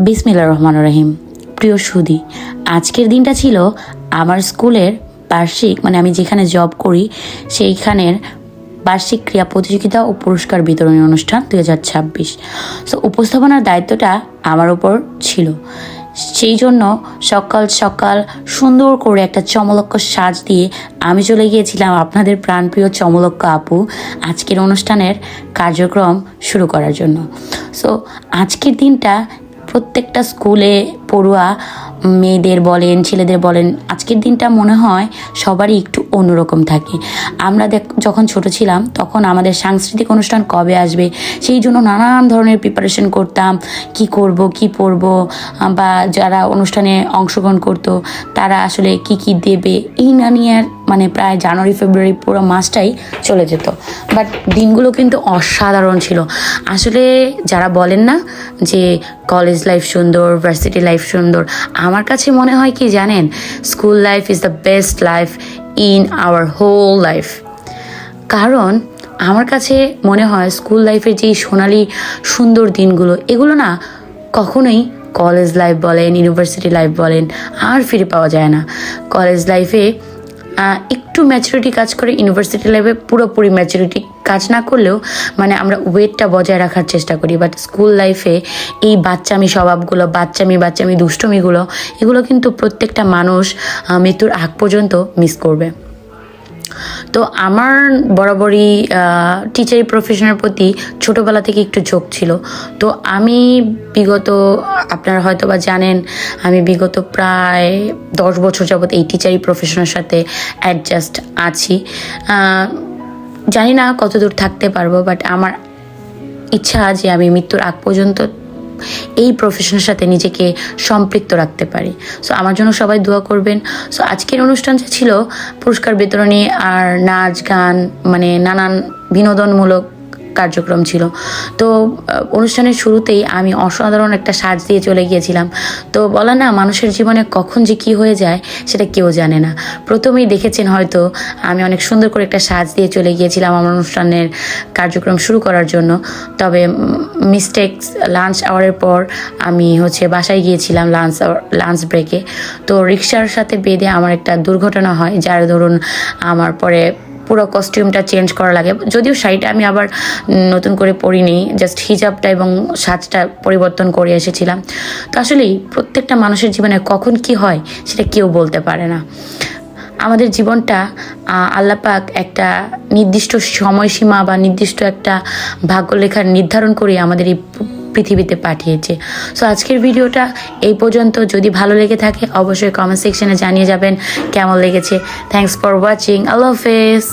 বিসমিল্লাহির রহমানির রহিম। প্রিয় সুধী, আজকের দিনটা ছিল আমার স্কুলের বার্ষিক, আমি যেখানে জব করি সেইখানের বার্ষিক ক্রীড়া প্রতিযোগিতা ও পুরস্কার বিতরণী অনুষ্ঠান 2026। সো উপস্থাপনার দায়িত্বটা আমার উপর ছিল। সেই জন্য সকাল সকাল সুন্দর করে একটা চমলক্ষ সাজ দিয়ে আমি চলে গিয়েছিলাম আপনাদের প্রাণপ্রিয় চমলক্ষ আপু আজকের অনুষ্ঠানের কার্যক্রম শুরু করার জন্য। সো আজকের দিনটা প্রত্যেকটা স্কুলে পড়ুয়া মেয়েদের বলেন ছেলেদের বলেন, আজকের দিনটা মনে হয় সবারই একটু অন্যরকম থাকে। আমরা যখন ছোট ছিলাম তখন আমাদের সাংস্কৃতিক অনুষ্ঠান কবে আসবে সেই জন্য নানান ধরনের প্রিপারেশন করতাম, কি করব কি পরব, বা যারা অনুষ্ঠানে অংশগ্রহণ করতো তারা আসলে কি কি দেবে এই না নিয়ে প্রায় জানুয়ারি ফেব্রুয়ারি পুরো মাসটাই চলে যেত। বাট দিনগুলো কিন্তু অসাধারণ ছিল। আসলে যারা বলেন না যে কলেজ লাইফ সুন্দর, ভার্সিটি লাইফ সুন্দর, আমার কাছে মনে হয় কি জানেন, school life is the best life in our whole life. কারণ আমার কাছে মনে হয় স্কুল লাইফের যেই সোনালি সুন্দর দিনগুলো, এগুলো না কখনোই কলেজ লাইফ বলেন, ইউনিভার্সিটি লাইফ বলেন আর ফিরে পাওয়া যায় না। কলেজ লাইফে একটু ম্যাচুরিটি কাজ করে, ইউনিভার্সিটি লাইফে পুরোপুরি ম্যাচুরিটি কাজ না করলেও আমরা ওয়েটটা বজায় রাখার চেষ্টা করি। বাট স্কুল লাইফে এই বাচ্চামি স্বভাবগুলো, বাচ্চামি দুষ্টমিগুলো, এগুলো কিন্তু প্রত্যেকটা মানুষ মৃত্যুর আগ পর্যন্ত মিস করবে। তো আমার বরাবরই টিচারি প্রফেশনের প্রতি ছোটোবেলা থেকে একটু ঝোঁক ছিল। তো আমি বিগত, আপনারা হয়তো বা জানেন, আমি বিগত প্রায় 10 বছর যাবৎ এই টিচারি প্রফেশনের সাথে অ্যাডজাস্ট আছি। জানি না কতদূর থাকতে পারবো, বাট আমার ইচ্ছা যে আমি মৃত্যুর আগ পর্যন্ত এই প্রফেশনের সাথে নিজেকে সম্পৃক্ত রাখতে পারি। সো আমার জন্য সবাই দোয়া করবেন। সো আজকের অনুষ্ঠানটা ছিল পুরস্কার বিতরণী আর নাচ গান, নানান বিনোদনমূলক কার্যক্রম ছিল। তো অনুষ্ঠানের শুরুতেই আমি অসাধারণ একটা সাজ দিয়ে চলে গিয়েছিলাম। তো বলা না, মানুষের জীবনে কখন যে কী হয়ে যায় সেটা কেউ জানে না। প্রথমেই দেখেছেন হয়তো আমি অনেক সুন্দর করে একটা সাজ দিয়ে চলে গিয়েছিলাম আমার অনুষ্ঠানের কার্যক্রম শুরু করার জন্য। তবে মিস্টেকস, লাঞ্চ আওয়ারের পর আমি বাসায় গিয়েছিলাম লাঞ্চ ব্রেকে। তো রিক্সার সাথে বেঁধে আমার একটা দুর্ঘটনা হয়, যার দরুন আমার পরে পুরো কস্টিউমটা চেঞ্জ করা লাগে। যদিও শাড়িটা আমি আবার নতুন করে পরিনি, জাস্ট হিজাবটা এবং সাজটা পরিবর্তন করে এসেছিলাম। তো আসলেই প্রত্যেকটা মানুষের জীবনে কখন কি হয় সেটা কেউ বলতে পারে না। আমাদের জীবনটা আল্লাহ পাক একটা নির্দিষ্ট সময়সীমা বা নির্দিষ্ট একটা ভাগ্যলেখার নির্ধারণ করে আমাদের এই পৃথিবীতে পাঠিয়েছে। সো আজকের ভিডিওটা এই পর্যন্ত। যদি ভালো লেগে থাকে অবশ্যই কমেন্ট সেকশনে জানিয়ে যাবেন কেমন লেগেছে। Thanks for watching. আল্লাহ হাফেজ।